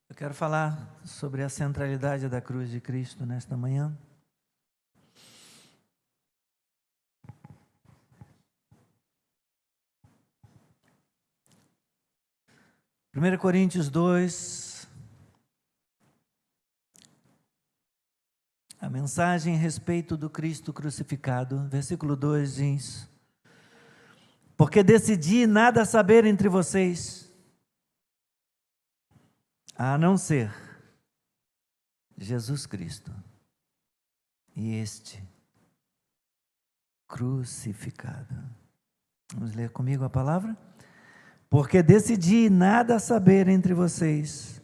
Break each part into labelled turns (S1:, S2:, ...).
S1: Eu quero falar sobre a centralidade da cruz de Cristo nesta manhã. Primeira Coríntios 2, a mensagem a respeito do Cristo crucificado, versículo 2 diz: porque decidi nada saber entre vocês, a não ser Jesus Cristo e este crucificado. Vamos ler comigo a palavra? Porque decidi nada saber entre vocês,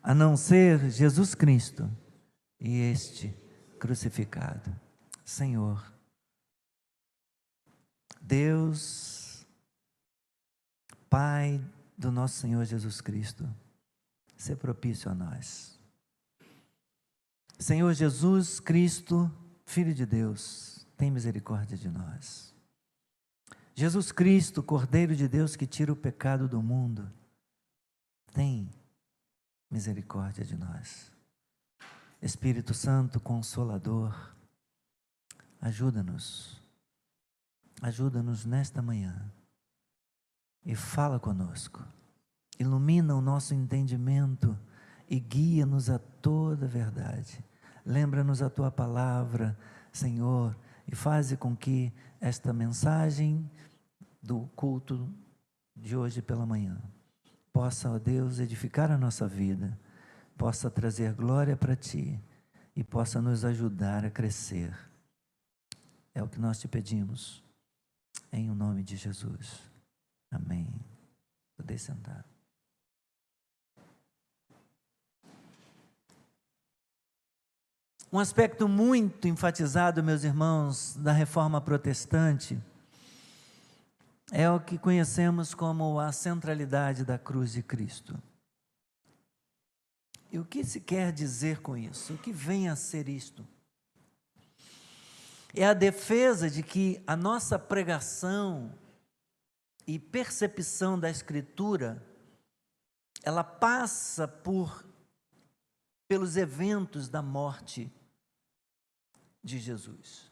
S1: a não ser Jesus Cristo e este crucificado. Senhor, Deus, Pai do nosso Senhor Jesus Cristo, sê propício a nós. Senhor Jesus Cristo, Filho de Deus, tem misericórdia de nós. Jesus Cristo, Cordeiro de Deus que tira o pecado do mundo, tem misericórdia de nós. Espírito Santo, Consolador, ajuda-nos nesta manhã e fala conosco, ilumina o nosso entendimento e guia-nos a toda a verdade. Lembra-nos a Tua palavra, Senhor, e faze com que esta mensagem do culto de hoje pela manhã possa, ó Deus, edificar a nossa vida, possa trazer glória para Ti e possa nos ajudar a crescer. É o que nós te pedimos, em o nome de Jesus. Amém. Podem sentar. Um aspecto muito enfatizado, meus irmãos, da reforma protestante é o que conhecemos como a centralidade da cruz de Cristo. E o que se quer dizer com isso? O que vem a ser isto? É a defesa de que a nossa pregação e percepção da Escritura, ela passa pelos eventos da morte de Jesus.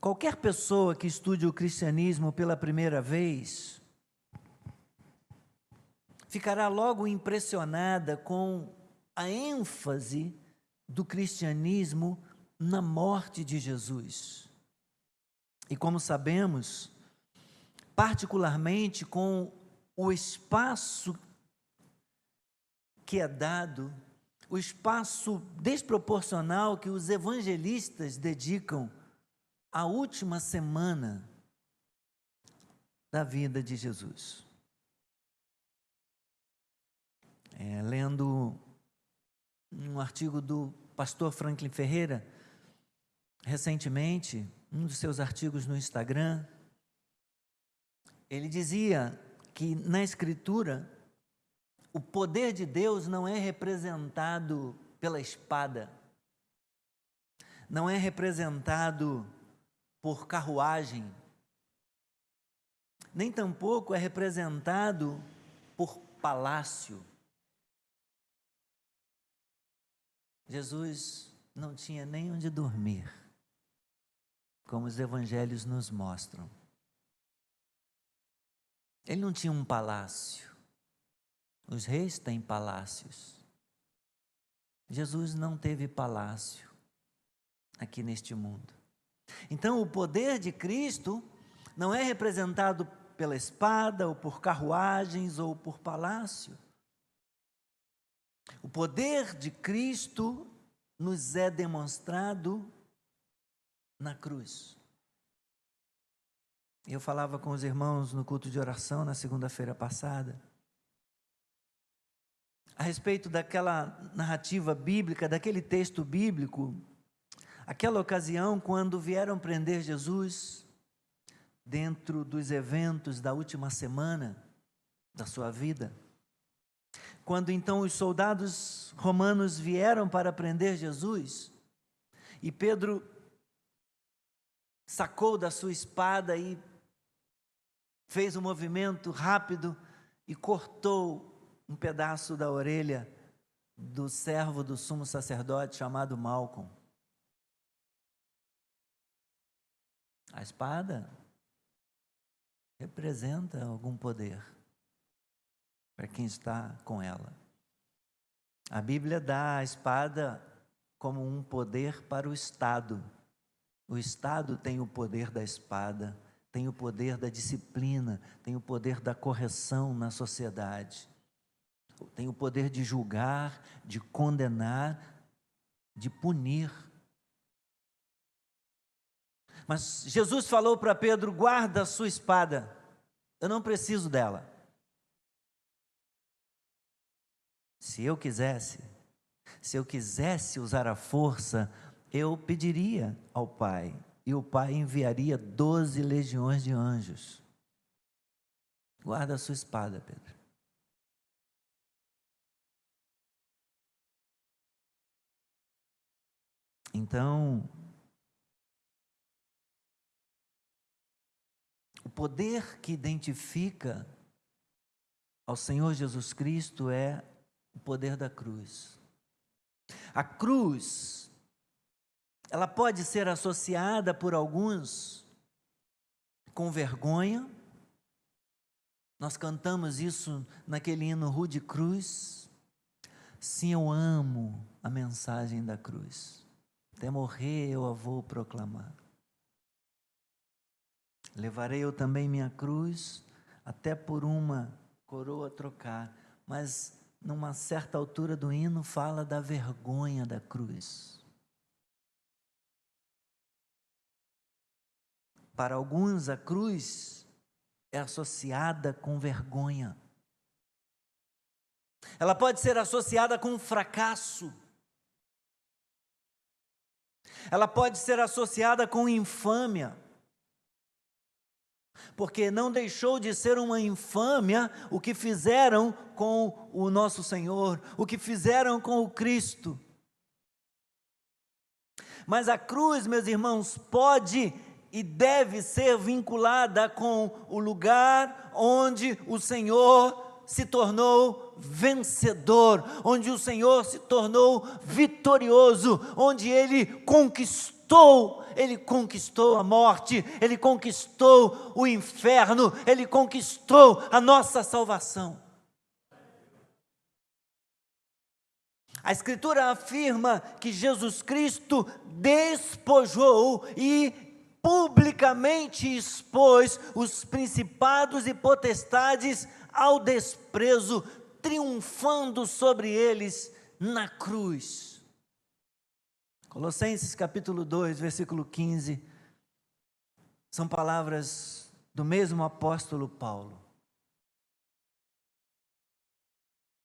S1: Qualquer pessoa que estude o cristianismo pela primeira vez ficará logo impressionada com a ênfase do cristianismo na morte de Jesus. E como sabemos, particularmente com o espaço que é dado, o espaço desproporcional que os evangelistas dedicam à última semana da vida de Jesus. Lendo um artigo do pastor Franklin Ferreira, recentemente, um dos seus artigos no Instagram, ele dizia que na Escritura o poder de Deus não é representado pela espada, não é representado por carruagem, nem tampouco é representado por palácio. Jesus não tinha nem onde dormir, como os evangelhos nos mostram. Ele não tinha um palácio. Os reis têm palácios. Jesus não teve palácio aqui neste mundo. Então, o poder de Cristo não é representado pela espada, ou por carruagens, ou por palácio. O poder de Cristo nos é demonstrado na cruz. Eu falava com os irmãos no culto de oração na segunda-feira passada, a respeito daquela narrativa bíblica, daquele texto bíblico, aquela ocasião quando vieram prender Jesus, dentro dos eventos da última semana da sua vida. Quando então os soldados romanos vieram para prender Jesus, e Pedro sacou da sua espada e fez um movimento rápido e cortou um pedaço da orelha do servo do sumo sacerdote chamado Malcom. A espada representa algum poder para quem está com ela. A Bíblia dá a espada como um poder para o Estado. O Estado tem o poder da espada, tem o poder da disciplina, tem o poder da correção na sociedade, tem o poder de julgar, de condenar, de punir. Mas Jesus falou para Pedro: guarda a sua espada, eu não preciso dela. Se eu quisesse usar a força, eu pediria ao Pai, e o Pai enviaria 12 legiões de anjos. Guarda a sua espada, Pedro. Então, o poder que identifica ao Senhor Jesus Cristo é o poder da cruz. A cruz, ela pode ser associada por alguns com vergonha. Nós cantamos isso naquele hino Rude Cruz. Sim, eu amo a mensagem da cruz. Até morrer eu a vou proclamar. Levarei eu também minha cruz, até por uma coroa trocar. Mas numa certa altura do hino fala da vergonha da cruz. Para alguns a cruz é associada com vergonha. Ela pode ser associada com fracasso. Ela pode ser associada com infâmia. Porque não deixou de ser uma infâmia o que fizeram com o nosso Senhor, o que fizeram com o Cristo. Mas a cruz, meus irmãos, pode e deve ser vinculada com o lugar onde o Senhor se tornou vencedor, onde o Senhor se tornou vitorioso, onde Ele conquistou a morte, Ele conquistou o inferno, Ele conquistou a nossa salvação. A Escritura afirma que Jesus Cristo despojou e publicamente expôs os principados e potestades ao desprezo, triunfando sobre eles na cruz. Colossenses capítulo 2, versículo 15, são palavras do mesmo apóstolo Paulo.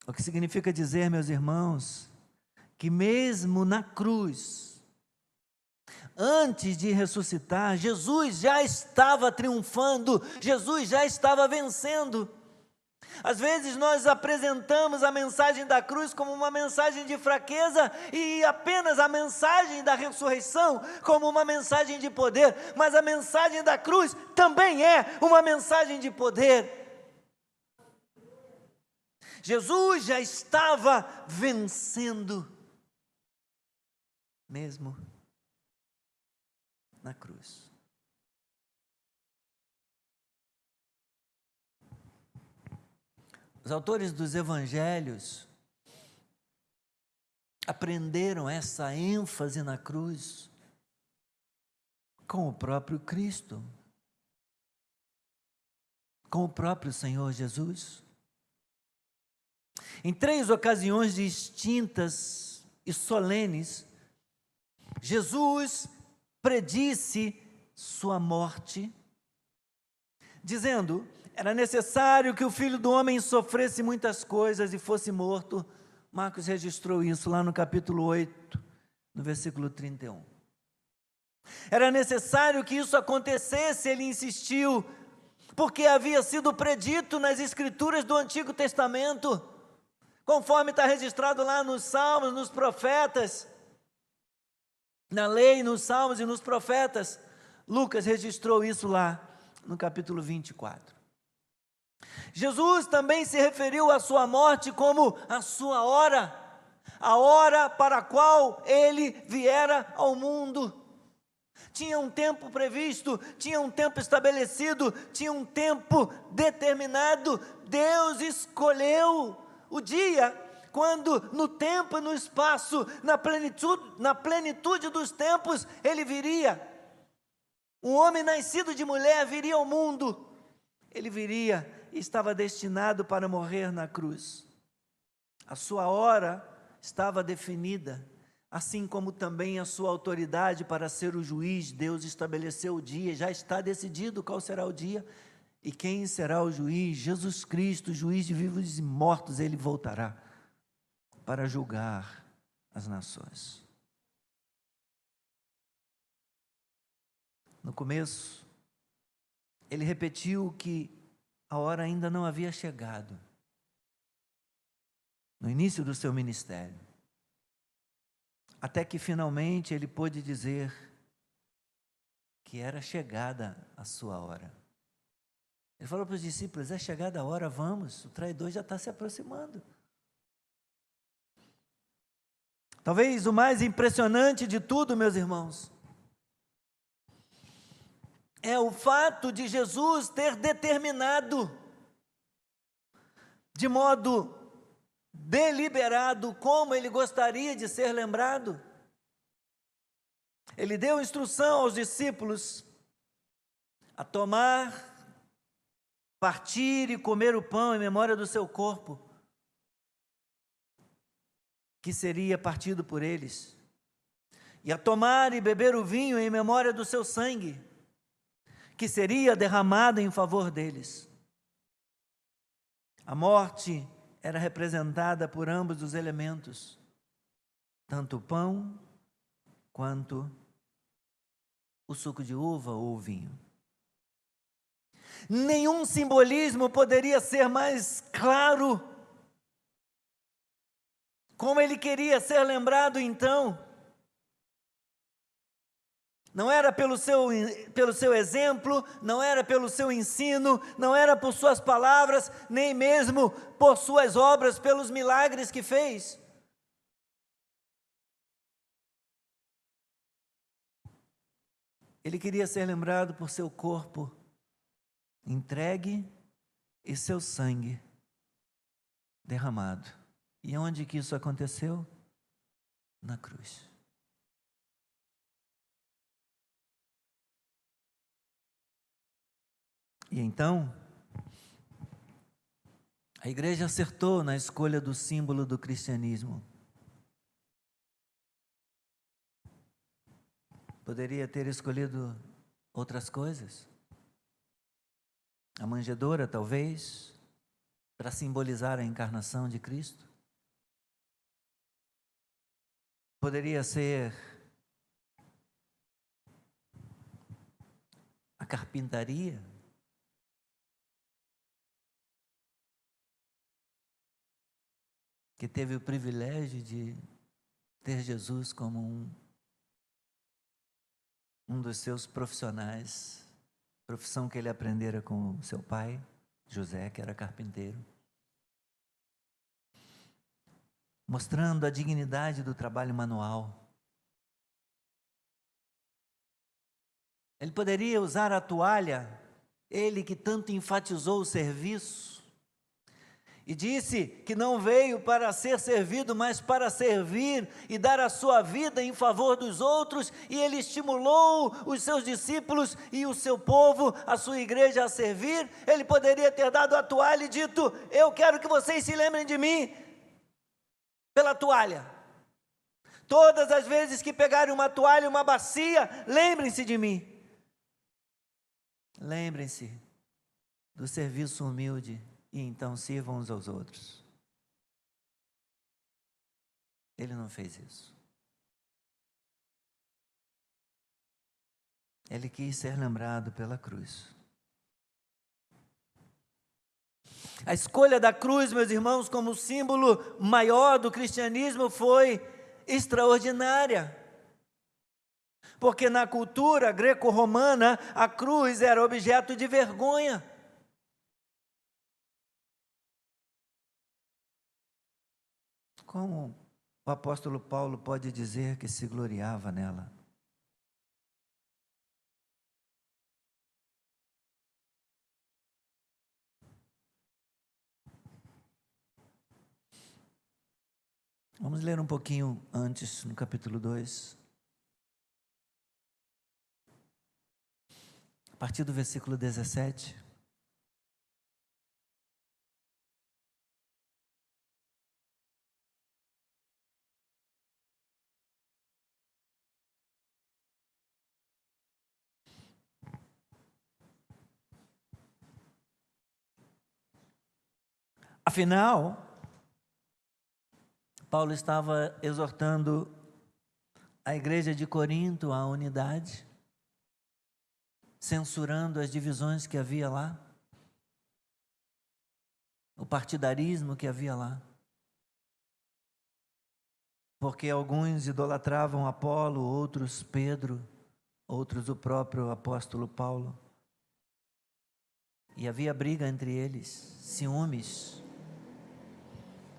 S1: O que significa dizer, meus irmãos, que mesmo na cruz, antes de ressuscitar, Jesus já estava triunfando, Jesus já estava vencendo. Às vezes nós apresentamos a mensagem da cruz como uma mensagem de fraqueza e apenas a mensagem da ressurreição como uma mensagem de poder, mas a mensagem da cruz também é uma mensagem de poder. Jesus já estava vencendo, mesmo na cruz. Os autores dos evangelhos aprenderam essa ênfase na cruz com o próprio Cristo, com o próprio Senhor Jesus. Em 3 ocasiões distintas e solenes, Jesus predisse sua morte, dizendo: era necessário que o Filho do Homem sofresse muitas coisas e fosse morto. Marcos registrou isso lá no capítulo 8, no versículo 31. Era necessário que isso acontecesse, ele insistiu, porque havia sido predito nas Escrituras do Antigo Testamento, conforme está registrado lá nos Salmos, nos profetas, na lei, nos Salmos e nos profetas. Lucas registrou isso lá no capítulo 24. Jesus também se referiu à sua morte como a sua hora, a hora para a qual ele viera ao mundo. Tinha um tempo previsto, tinha um tempo estabelecido, tinha um tempo determinado. Deus escolheu o dia quando no tempo e no espaço, na plenitude dos tempos, ele viria. Um homem nascido de mulher viria ao mundo. Ele viria e estava destinado para morrer na cruz. A sua hora estava definida, assim como também a sua autoridade para ser o juiz. Deus estabeleceu o dia, já está decidido qual será o dia. E quem será o juiz? Jesus Cristo, juiz de vivos e mortos. Ele voltará para julgar as nações. No começo, ele repetiu que a hora ainda não havia chegado. No início do seu ministério. Até que finalmente ele pôde dizer que era chegada a sua hora. Ele falou para os discípulos: é chegada a hora, vamos, o traidor já está se aproximando. Talvez o mais impressionante de tudo, meus irmãos, é o fato de Jesus ter determinado, de modo deliberado, como ele gostaria de ser lembrado. Ele deu instrução aos discípulos a tomar, partir e comer o pão em memória do seu corpo, que seria partido por eles, e a tomar e beber o vinho em memória do seu sangue, que seria derramado em favor deles. A morte era representada por ambos os elementos, tanto o pão quanto o suco de uva ou o vinho. Nenhum simbolismo poderia ser mais claro. Como ele queria ser lembrado então. Não era pelo seu exemplo, não era pelo seu ensino, não era por suas palavras, nem mesmo por suas obras, pelos milagres que fez. Ele queria ser lembrado por seu corpo entregue e seu sangue derramado. E onde que isso aconteceu? Na cruz. E então, a igreja acertou na escolha do símbolo do cristianismo. Poderia ter escolhido outras coisas. A manjedoura, talvez, para simbolizar a encarnação de Cristo. Poderia ser a carpintaria. Que teve o privilégio de ter Jesus como um dos seus profissionais, profissão que ele aprendera com seu pai, José, que era carpinteiro. Mostrando a dignidade do trabalho manual. Ele poderia usar a toalha, ele que tanto enfatizou o serviço, e disse que não veio para ser servido, mas para servir e dar a sua vida em favor dos outros, e ele estimulou os seus discípulos e o seu povo, a sua igreja a servir. Ele poderia ter dado a toalha e dito: eu quero que vocês se lembrem de mim pela toalha. Todas as vezes que pegarem uma toalha, uma bacia, lembrem-se de mim. Lembrem-se do serviço humilde. E então sirvam uns aos outros. Ele não fez isso. Ele quis ser lembrado pela cruz. A escolha da cruz, meus irmãos, como símbolo maior do cristianismo foi extraordinária. Porque na cultura greco-romana, a cruz era objeto de vergonha. Como o apóstolo Paulo pode dizer que se gloriava nela? Vamos ler um pouquinho antes, no capítulo 2. A partir do versículo 17. Afinal, Paulo estava exortando a igreja de Corinto à unidade, censurando as divisões que havia lá, o partidarismo que havia lá, porque alguns idolatravam Apolo, outros Pedro, outros o próprio apóstolo Paulo, e havia briga entre eles, ciúmes.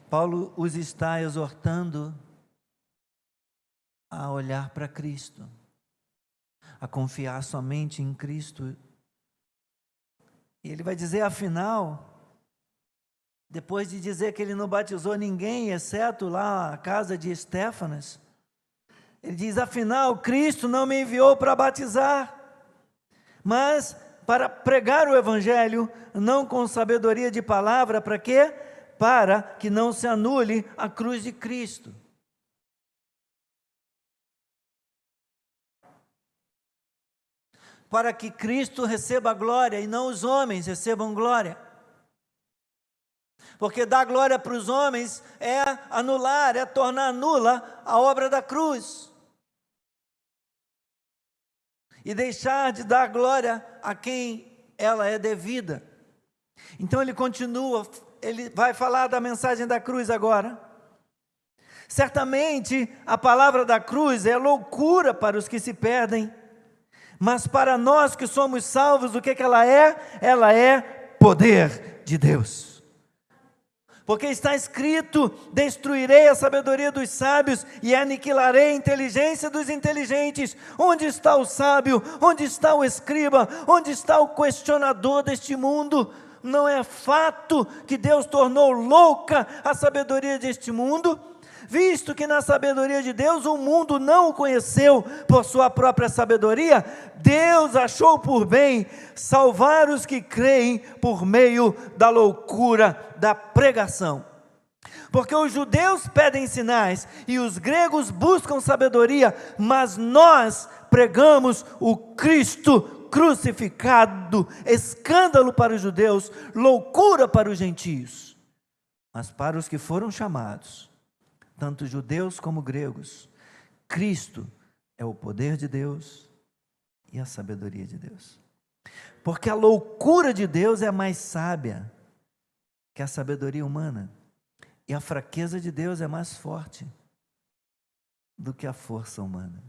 S1: Paulo os está exortando a olhar para Cristo, a confiar somente em Cristo. E ele vai dizer, afinal, depois de dizer que ele não batizou ninguém, exceto lá a casa de Estéfanas, ele diz, afinal, Cristo não me enviou para batizar, mas para pregar o Evangelho, não com sabedoria de palavra, para quê? Para que não se anule a cruz de Cristo. Para que Cristo receba glória e não os homens recebam glória. Porque dar glória para os homens é anular, é tornar nula a obra da cruz. E deixar de dar glória a quem ela é devida. Então ele continua, ele vai falar da mensagem da cruz agora. Certamente a palavra da cruz é loucura para os que se perdem, mas para nós que somos salvos, o que ela é? Ela é poder de Deus. Porque está escrito, destruirei a sabedoria dos sábios e aniquilarei a inteligência dos inteligentes. Onde está o sábio? Onde está o escriba? Onde está o questionador deste mundo? Não é fato que Deus tornou louca a sabedoria deste mundo? Visto que na sabedoria de Deus o mundo não o conheceu por sua própria sabedoria, Deus achou por bem salvar os que creem por meio da loucura da pregação. Porque os judeus pedem sinais e os gregos buscam sabedoria, mas nós pregamos o Cristo crucificado, escândalo para os judeus, loucura para os gentios. Mas para os que foram chamados, tanto judeus como gregos, Cristo é o poder de Deus e a sabedoria de Deus. Porque a loucura de Deus é mais sábia que a sabedoria humana, e a fraqueza de Deus é mais forte do que a força humana.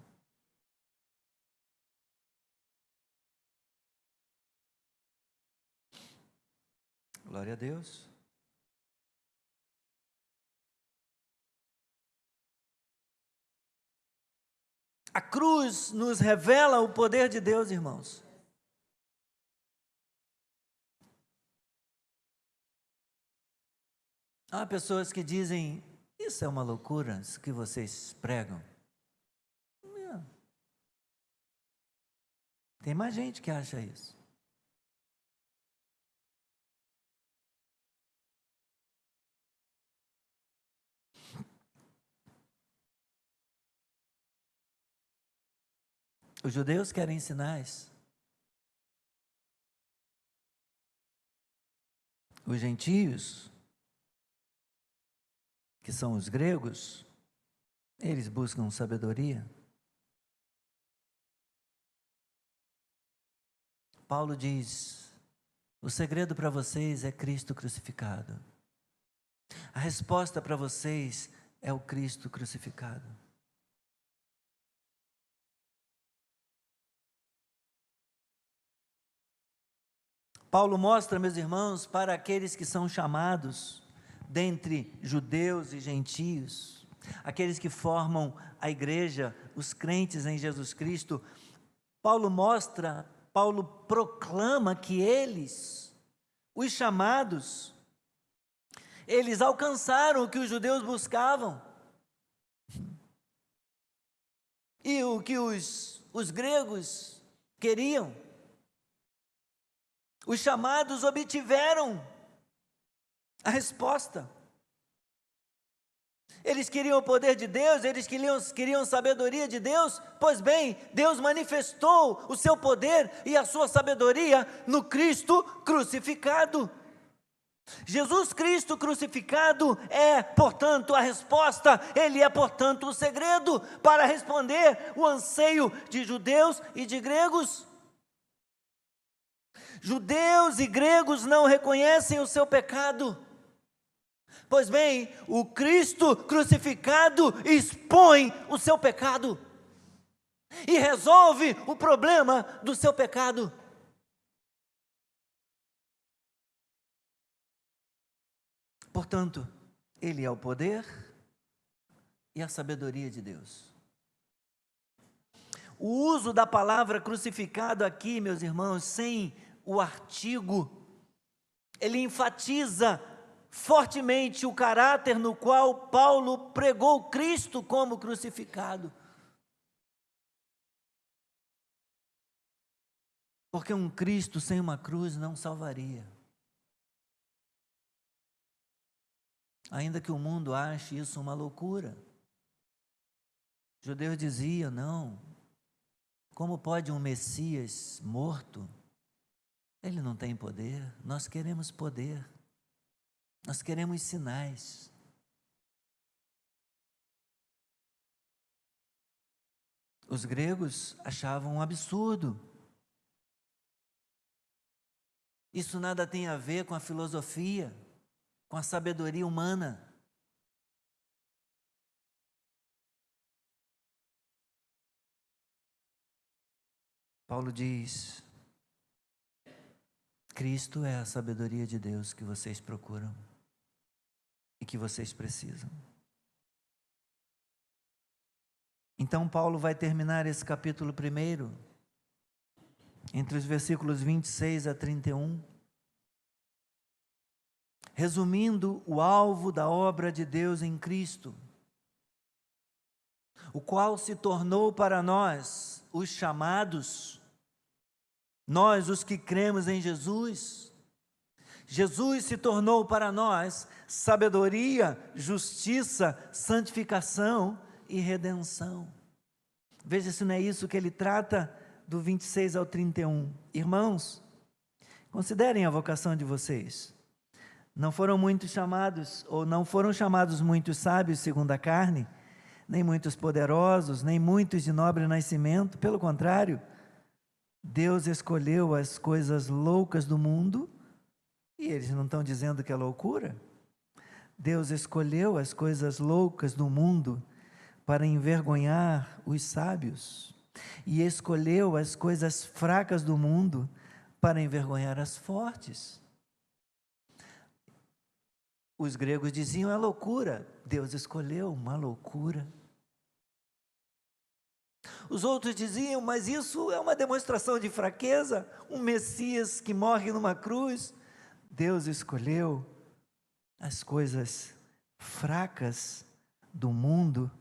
S1: Glória a Deus. A cruz nos revela o poder de Deus, irmãos. Há pessoas que dizem, isso é uma loucura, isso que vocês pregam. Não. Tem mais gente que acha isso. Os judeus querem sinais. Os gentios, que são os gregos, eles buscam sabedoria. Paulo diz, o segredo para vocês é Cristo crucificado. A resposta para vocês é o Cristo crucificado. Paulo mostra, meus irmãos, para aqueles que são chamados, dentre judeus e gentios, aqueles que formam a igreja, os crentes em Jesus Cristo. Paulo proclama que eles, os chamados, eles alcançaram o que os judeus buscavam, e o que os gregos queriam. Os chamados obtiveram a resposta. Eles queriam o poder de Deus, eles queriam sabedoria de Deus. Pois bem, Deus manifestou o seu poder e a sua sabedoria no Cristo crucificado. Jesus Cristo crucificado é, portanto, a resposta. Ele é, portanto, o segredo para responder o anseio de judeus e de gregos. Judeus e gregos não reconhecem o seu pecado. Pois bem, o Cristo crucificado expõe o seu pecado e resolve o problema do seu pecado. Portanto, Ele é o poder e a sabedoria de Deus. O uso da palavra crucificado aqui, meus irmãos, sem o artigo, ele enfatiza fortemente o caráter no qual Paulo pregou Cristo como crucificado. Porque um Cristo sem uma cruz não salvaria. Ainda que o mundo ache isso uma loucura. Os judeus diziam, não, como pode um Messias morto? Ele não tem poder, nós queremos poder. Nós queremos sinais. Os gregos achavam um absurdo. Isso nada tem a ver com a filosofia, com a sabedoria humana. Paulo diz: Cristo é a sabedoria de Deus que vocês procuram e que vocês precisam. Então Paulo vai terminar esse capítulo 1, entre os versículos 26 a 31, resumindo o alvo da obra de Deus em Cristo, o qual se tornou para nós, os chamados, nós os que cremos em Jesus. Jesus se tornou para nós sabedoria, justiça, santificação e redenção. Veja se não é isso que ele trata do 26 ao 31. Irmãos, considerem a vocação de vocês. Não foram muitos chamados, ou não foram chamados muitos sábios segundo a carne, nem muitos poderosos, nem muitos de nobre nascimento. Pelo contrário, Deus escolheu as coisas loucas do mundo. E eles não estão dizendo que é loucura? Deus escolheu as coisas loucas do mundo para envergonhar os sábios, e escolheu as coisas fracas do mundo para envergonhar as fortes. Os gregos diziam, é loucura. Deus escolheu uma loucura. Os outros diziam, mas isso é uma demonstração de fraqueza, um Messias que morre numa cruz. Deus escolheu as coisas fracas do mundo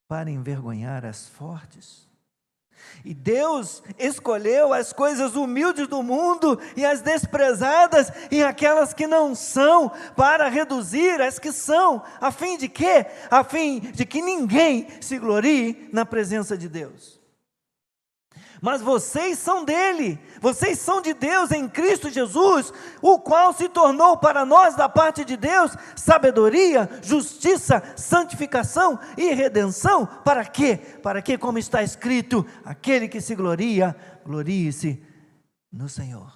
S1: para envergonhar as fortes. E Deus escolheu as coisas humildes do mundo e as desprezadas e aquelas que não são, para reduzir as que são, a fim de quê? A fim de que ninguém se glorie na presença de Deus. Mas vocês são dele, vocês são de Deus em Cristo Jesus, o qual se tornou para nós da parte de Deus sabedoria, justiça, santificação e redenção. Para quê? Para que, como está escrito, aquele que se gloria, glorie-se no Senhor.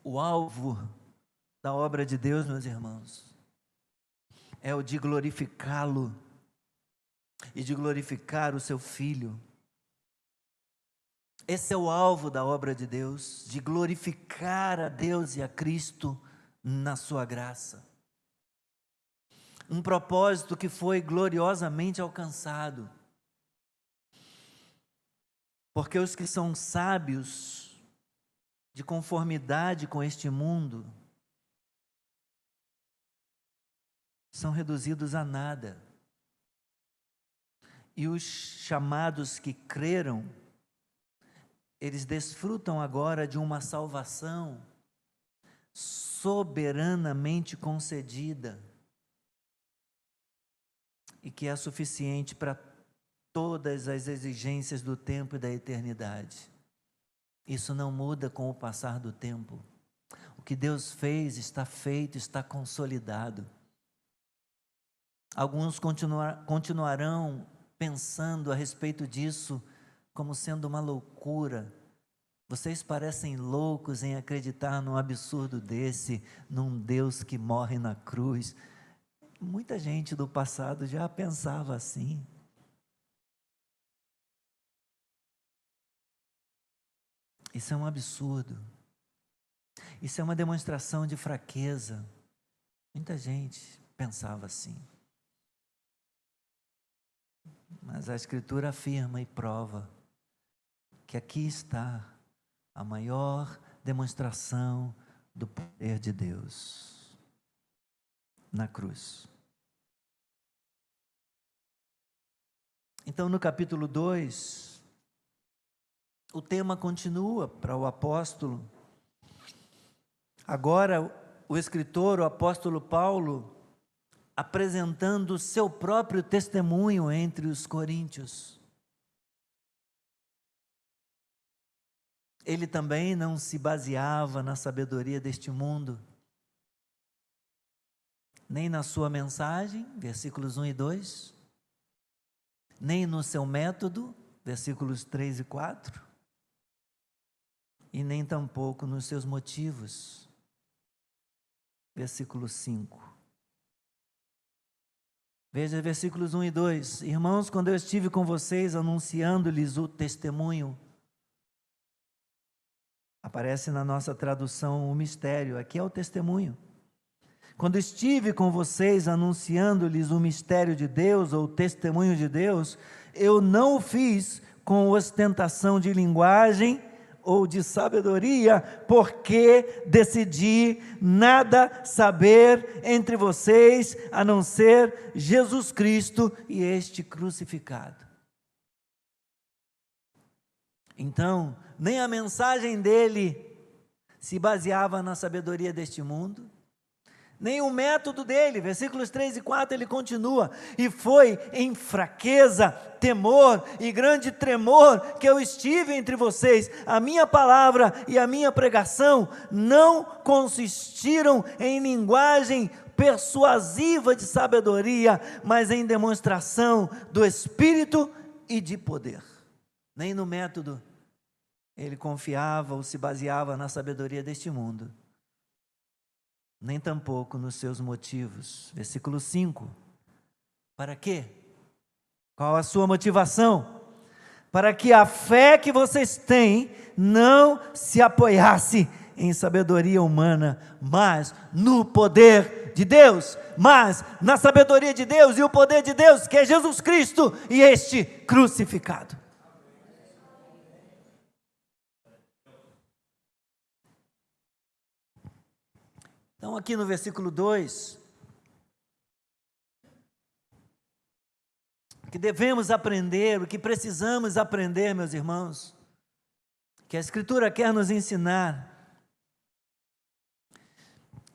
S1: O alvo da obra de Deus, meus irmãos, é o de glorificá-lo e de glorificar o seu Filho. Esse é o alvo da obra de Deus, de glorificar a Deus e a Cristo na sua graça. Um propósito que foi gloriosamente alcançado. Porque os que são sábios, de conformidade com este mundo, são reduzidos a nada. E os chamados que creram, eles desfrutam agora de uma salvação soberanamente concedida e que é suficiente para todas as exigências do tempo e da eternidade. Isso não muda com o passar do tempo. O que Deus fez está feito, está consolidado. Alguns continuarão pensando a respeito disso como sendo uma loucura. Vocês parecem loucos em acreditar num absurdo desse, num Deus que morre na cruz. Muita gente do passado já pensava assim. Isso é um absurdo. Isso é uma demonstração de fraqueza. Muita gente pensava assim. Mas a Escritura afirma e prova que aqui está a maior demonstração do poder de Deus, na cruz. Então, no capítulo 2, o tema continua para o apóstolo. Agora, o escritor, o apóstolo Paulo, apresentando o seu próprio testemunho entre os coríntios. Ele também não se baseava na sabedoria deste mundo, nem na sua mensagem, versículos 1 e 2, nem no seu método, versículos 3 e 4, e nem tampouco nos seus motivos, versículo 5. Veja versículos 1 e 2. Irmãos, quando eu estive com vocês anunciando-lhes o testemunho, aparece na nossa tradução o mistério, aqui é o testemunho. Quando estive com vocês anunciando-lhes o mistério de Deus, ou o testemunho de Deus, eu não o fiz com ostentação de linguagem ou de sabedoria, porque decidi nada saber entre vocês, a não ser Jesus Cristo e este crucificado. Então, nem a mensagem dele se baseava na sabedoria deste mundo, nem o método dele, versículos 3 e 4 ele continua, e foi em fraqueza, temor e grande tremor que eu estive entre vocês, a minha palavra e a minha pregação não consistiram em linguagem persuasiva de sabedoria, mas em demonstração do Espírito e de poder. Nem no método ele confiava ou se baseava na sabedoria deste mundo, nem tampouco nos seus motivos. Versículo 5. Para quê? Qual a sua motivação? Para que a fé que vocês têm não se apoiasse em sabedoria humana, mas no poder de Deus, mas na sabedoria de Deus e o poder de Deus, que é Jesus Cristo e este crucificado. Então, aqui no versículo 2, o que devemos aprender, o que precisamos aprender, meus irmãos, que a Escritura quer nos ensinar,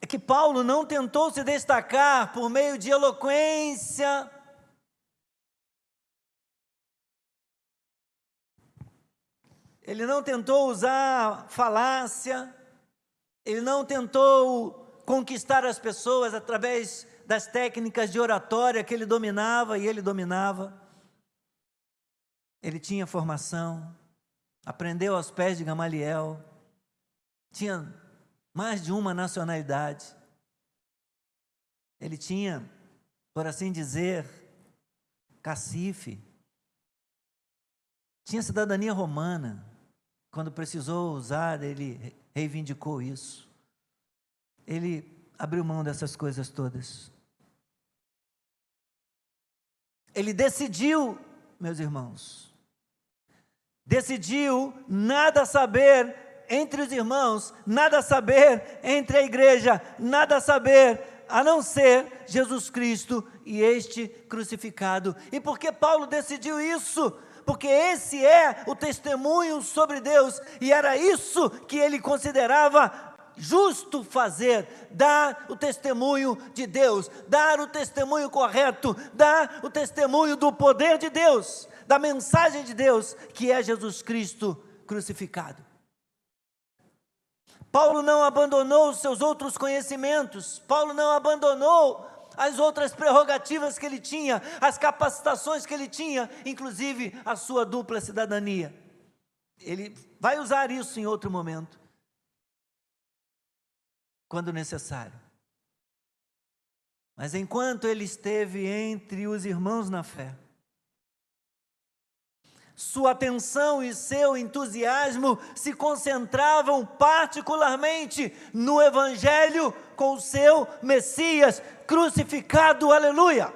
S1: é que Paulo não tentou se destacar por meio de eloquência, ele não tentou usar falácia, ele não tentou conquistar as pessoas através das técnicas de oratória que ele dominava e ele dominava. Ele tinha formação, aprendeu aos pés de Gamaliel, tinha mais de uma nacionalidade. Ele tinha, por assim dizer, cacife, tinha cidadania romana, quando precisou usar, ele reivindicou isso. Ele abriu mão dessas coisas todas. Ele decidiu, meus irmãos, decidiu nada saber entre os irmãos, nada saber entre a igreja, nada saber a não ser Jesus Cristo e este crucificado. E por que Paulo decidiu isso? Porque esse é o testemunho sobre Deus, e era isso que ele considerava justo fazer, dar o testemunho de Deus, dar o testemunho correto, dar o testemunho do poder de Deus, da mensagem de Deus, que é Jesus Cristo crucificado. Paulo não abandonou os seus outros conhecimentos, Paulo não abandonou as outras prerrogativas que ele tinha, as capacitações que ele tinha, inclusive a sua dupla cidadania. Ele vai usar isso em outro momento, quando necessário. Mas enquanto ele esteve entre os irmãos na fé, sua atenção e seu entusiasmo se concentravam particularmente no Evangelho com o seu Messias crucificado, aleluia!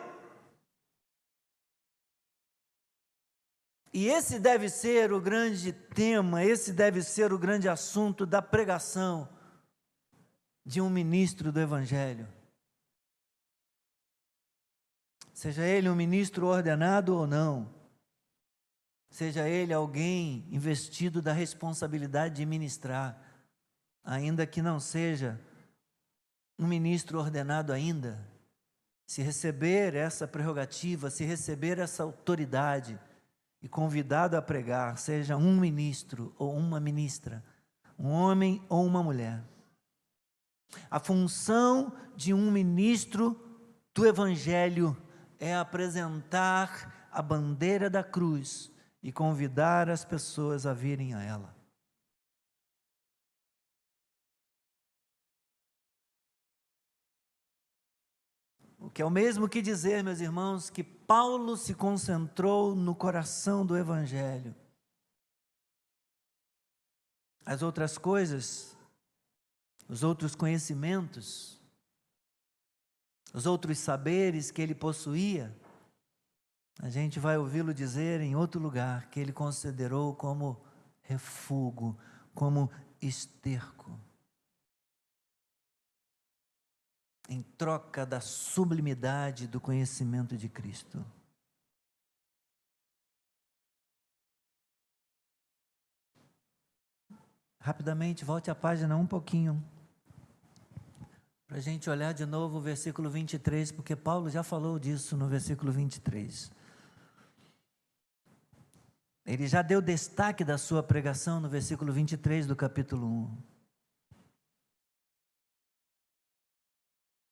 S1: E esse deve ser o grande tema, esse deve ser o grande assunto da pregação de um ministro do Evangelho. Seja ele um ministro ordenado ou não, seja ele alguém investido da responsabilidade de ministrar, ainda que não seja um ministro ordenado ainda, se receber essa prerrogativa, se receber essa autoridade e convidado a pregar, seja um ministro ou uma ministra, um homem ou uma mulher. A função de um ministro do Evangelho é apresentar a bandeira da cruz e convidar as pessoas a virem a ela. O que é o mesmo que dizer, meus irmãos, que Paulo se concentrou no coração do Evangelho. As outras coisas, os outros conhecimentos, os outros saberes que ele possuía, a gente vai ouvi-lo dizer em outro lugar que ele considerou como refúgio, como esterco, em troca da sublimidade do conhecimento de Cristo. Rapidamente, volte a página um pouquinho, para a gente olhar de novo o versículo 23, porque Paulo já falou disso no versículo 23. Ele já deu destaque da sua pregação no versículo 23 do capítulo 1.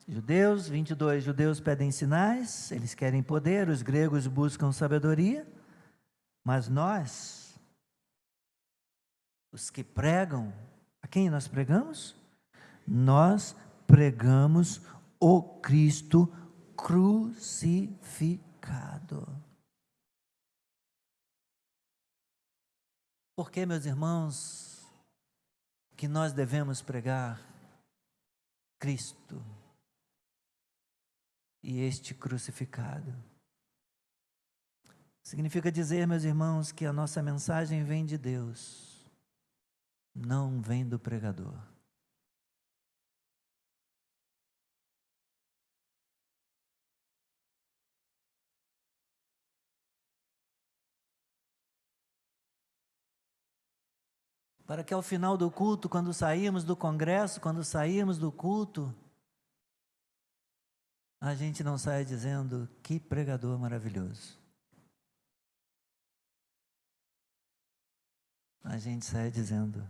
S1: Judeus, 22, judeus pedem sinais, eles querem poder, os gregos buscam sabedoria, mas nós, os que pregam, a quem nós pregamos? Nós pregamos o Cristo crucificado. Por que, meus irmãos, que nós devemos pregar Cristo e este crucificado? Significa dizer, meus irmãos, que a nossa mensagem vem de Deus, não vem do pregador. Para que ao final do culto, quando sairmos do congresso, quando sairmos do culto, a gente não saia dizendo, que pregador maravilhoso. A gente saia dizendo,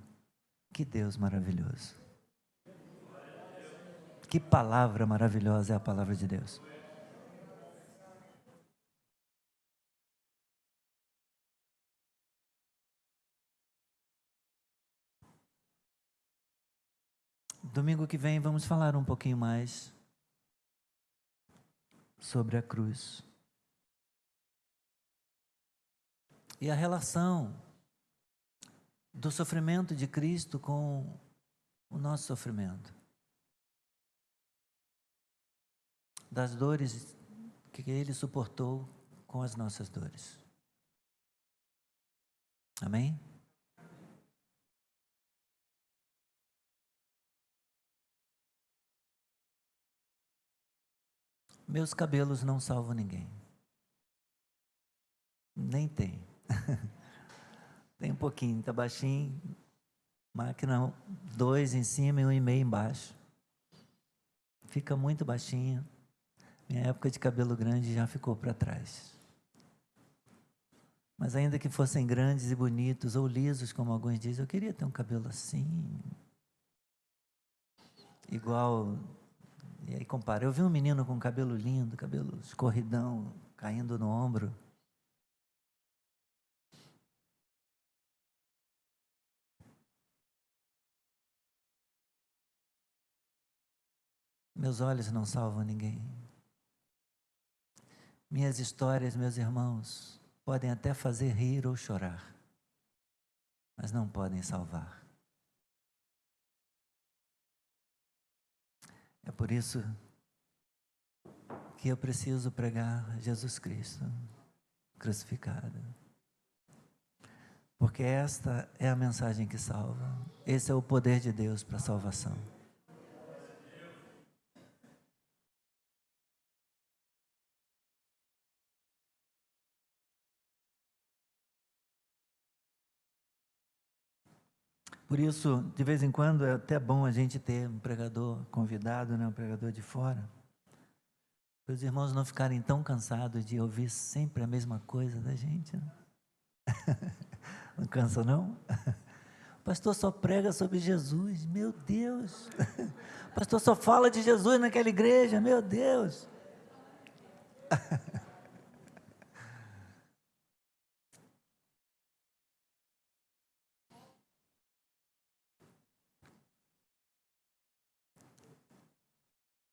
S1: que Deus maravilhoso. Que palavra maravilhosa é a palavra de Deus. Domingo que vem vamos falar um pouquinho mais sobre a cruz e a relação do sofrimento de Cristo com o nosso sofrimento, das dores que Ele suportou com as nossas dores. Amém? Meus cabelos não salvam ninguém. Nem tem. Tem um pouquinho, tá baixinho. Máquina 2 em cima e 1,5 embaixo. Fica muito baixinho. Minha época de cabelo grande já ficou para trás. Mas ainda que fossem grandes e bonitos, ou lisos, como alguns dizem, eu queria ter um cabelo assim. Igual... E aí compara, eu vi um menino com cabelo lindo, cabelo escorridão, caindo no ombro. Meus olhos não salvam ninguém. Minhas histórias, meus irmãos, podem até fazer rir ou chorar, mas não podem salvar. É por isso que eu preciso pregar Jesus Cristo crucificado. Porque esta é a mensagem que salva. Esse é o poder de Deus para a salvação. Por isso, de vez em quando, é até bom a gente ter um pregador convidado, né, um pregador de fora, para os irmãos não ficarem tão cansados de ouvir sempre a mesma coisa da gente. Né? Não cansa, não? O pastor só prega sobre Jesus, meu Deus. O pastor só fala de Jesus naquela igreja, meu Deus.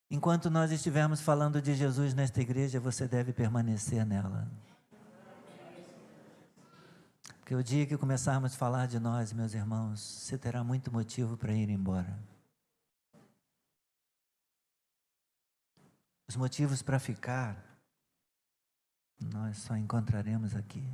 S1: Enquanto nós estivermos falando de Jesus nesta igreja, você deve permanecer nela. Porque o dia que começarmos a falar de nós, meus irmãos, você terá muito motivo para ir embora. Os motivos para ficar, nós só encontraremos aqui.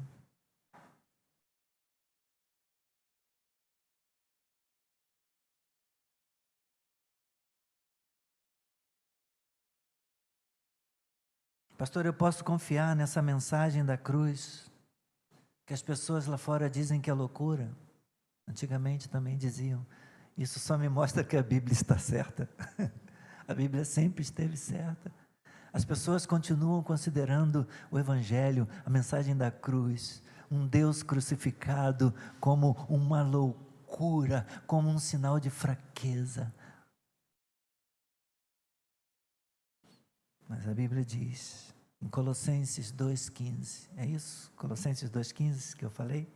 S1: Pastor, eu posso confiar nessa mensagem da cruz, que as pessoas lá fora dizem que é loucura? Antigamente também diziam. Isso só me mostra que a Bíblia está certa. A Bíblia sempre esteve certa. As pessoas continuam considerando o Evangelho, a mensagem da cruz, um Deus crucificado como uma loucura, como um sinal de fraqueza. Mas a Bíblia diz, em Colossenses 2,15, é isso? Colossenses 2,15 que eu falei?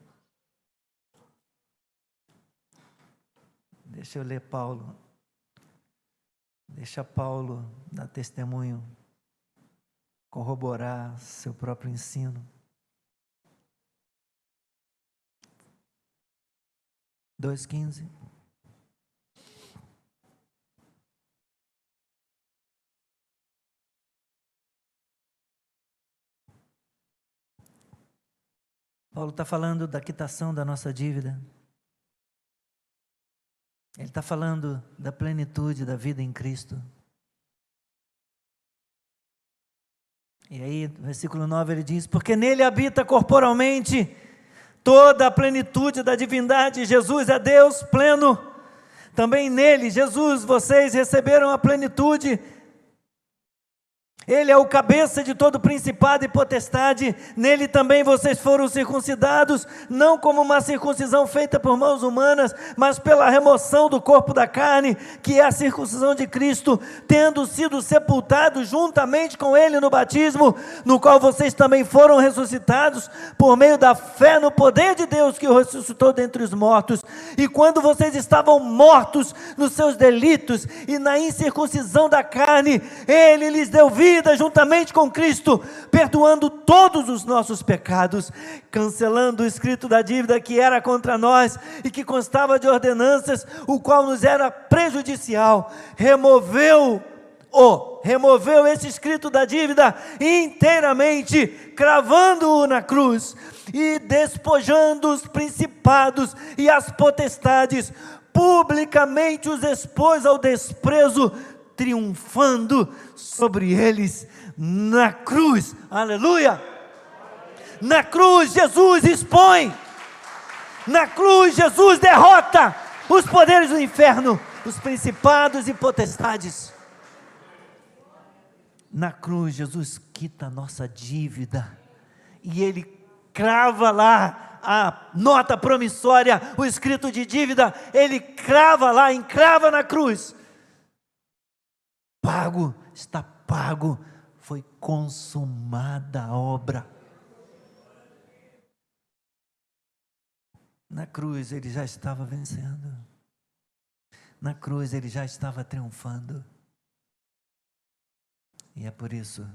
S1: Deixa eu ler Paulo. Deixa Paulo dar testemunho, corroborar seu próprio ensino. 2,15. Paulo está falando da quitação da nossa dívida. Ele está falando da plenitude da vida em Cristo. E aí, no versículo 9 ele diz, porque nele habita corporalmente toda a plenitude da divindade. Jesus é Deus pleno. Também nele, Jesus, vocês receberam a plenitude. Ele é o cabeça de todo principado e potestade. Nele também vocês foram circuncidados, não como uma circuncisão feita por mãos humanas, mas pela remoção do corpo da carne, que é a circuncisão de Cristo, tendo sido sepultados juntamente com ele no batismo, no qual vocês também foram ressuscitados, por meio da fé no poder de Deus que o ressuscitou dentre os mortos. E quando vocês estavam mortos nos seus delitos e na incircuncisão da carne, ele lhes deu vida vida juntamente com Cristo, perdoando todos os nossos pecados, cancelando o escrito da dívida que era contra nós e que constava de ordenanças, o qual nos era prejudicial. Removeu esse escrito da dívida inteiramente, cravando-o na cruz e despojando os principados e as potestades, publicamente os expôs ao desprezo, triunfando sobre eles na cruz. Aleluia! Na cruz Jesus expõe, na cruz Jesus derrota os poderes do inferno, os principados e potestades. Na cruz Jesus quita a nossa dívida e Ele crava lá a nota promissória, o escrito de dívida, Ele crava lá, encrava na cruz. Pago, está pago, foi consumada a obra. Na cruz Ele já estava vencendo, na cruz Ele já estava triunfando. E é por isso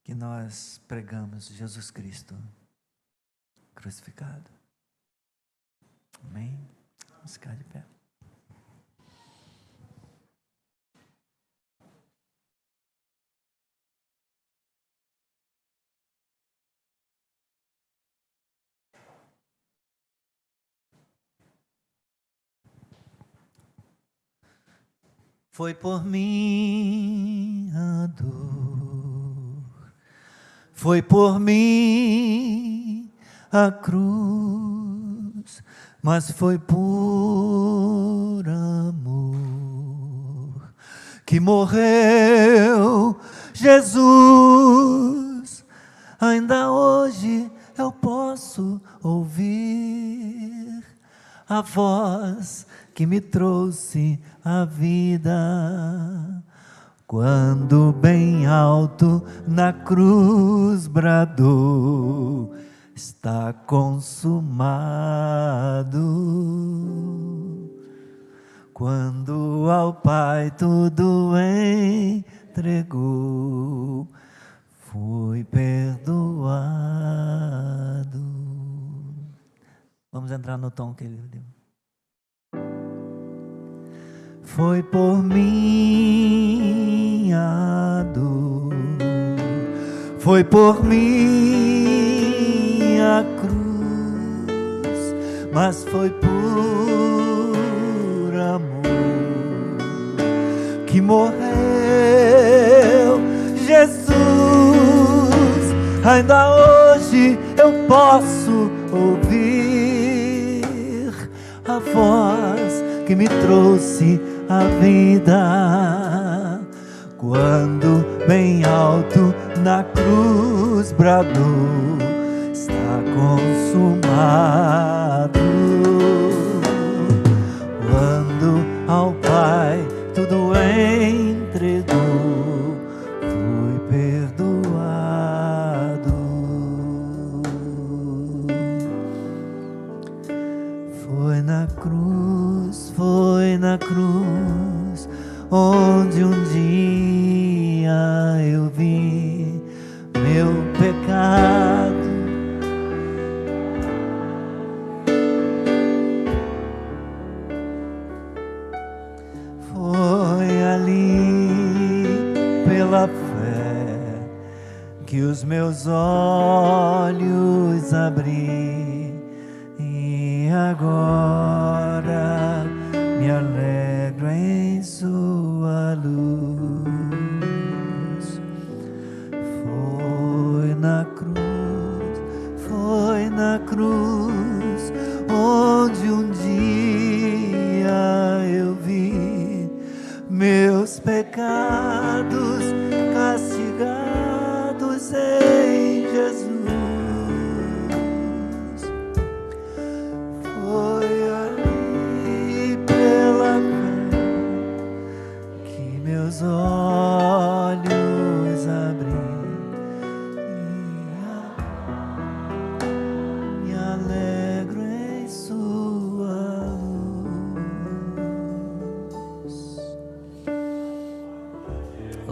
S1: que nós pregamos Jesus Cristo crucificado. Amém? Vamos ficar de pé. Foi por mim a dor, foi por mim a cruz, mas foi por amor que morreu Jesus. Ainda hoje eu posso ouvir a voz que me trouxe a vida, quando bem alto na cruz bradou: está consumado. Quando ao Pai tudo entregou, fui perdoado. Vamos entrar no tom que ele deu. Foi por mim a dor, foi por mim a cruz, mas foi por amor que morreu Jesus. Ainda hoje eu posso ouvir a voz que me trouxe a vida, quando bem alto na cruz bradou: está consumado. Quando ao Pai tudo entregou, fui perdoado. Foi na cruz, foi na cruz, onde um dia eu vi meu pecado. Foi ali pela fé que os meus olhos abri, e agora me alegro em sua luz. Foi na cruz, onde um dia eu vi meus pecados castigados em Jesus. Foi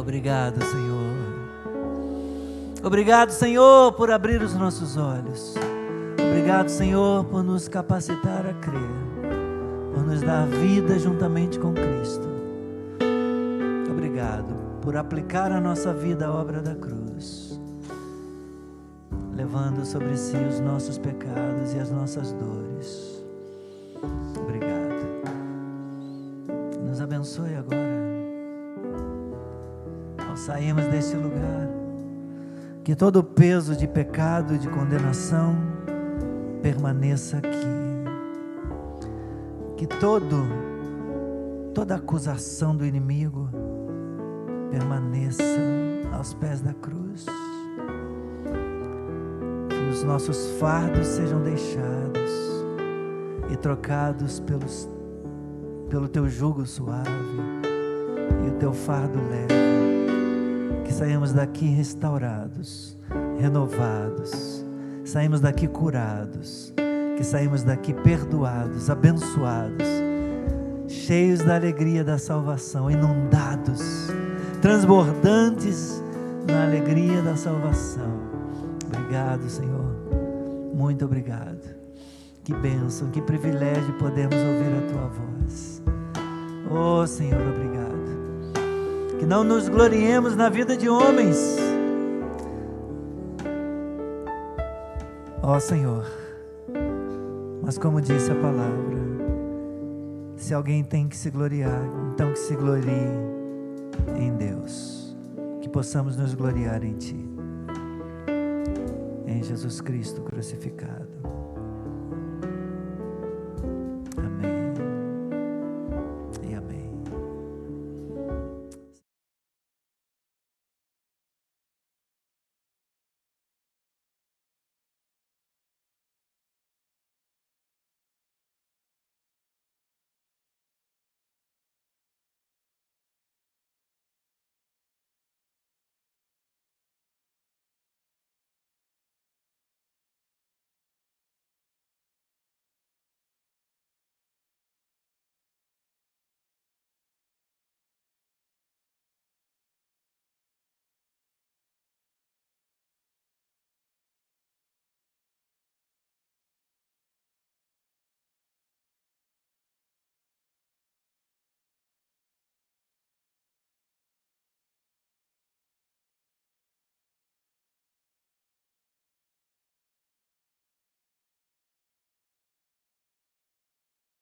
S1: Obrigado, Senhor. Obrigado, Senhor, por abrir os nossos olhos. Obrigado, Senhor, por nos capacitar a crer, por nos dar vida juntamente com Cristo. Obrigado por aplicar a nossa vida à obra da cruz, levando sobre si os nossos pecados e as nossas dores. Obrigado. Nos abençoe agora. Ao sairmos deste lugar, que todo o peso de pecado e de condenação permaneça aqui. Que toda acusação do inimigo permaneça aos pés da cruz. Que os nossos fardos sejam deixados e trocados pelo teu jugo suave e o teu fardo leve. Que saímos daqui restaurados, renovados, saímos daqui curados, que saímos daqui perdoados, abençoados, cheios da alegria da salvação, inundados, transbordantes na alegria da salvação. Obrigado, Senhor, muito obrigado. Que bênção, que privilégio podemos ouvir a Tua voz. Oh, Senhor, obrigado. Que não nos gloriemos na vida de homens. Ó Senhor, mas como disse a palavra, se alguém tem que se gloriar, então que se glorie em Deus. Que possamos nos gloriar em Ti, em Jesus Cristo crucificado.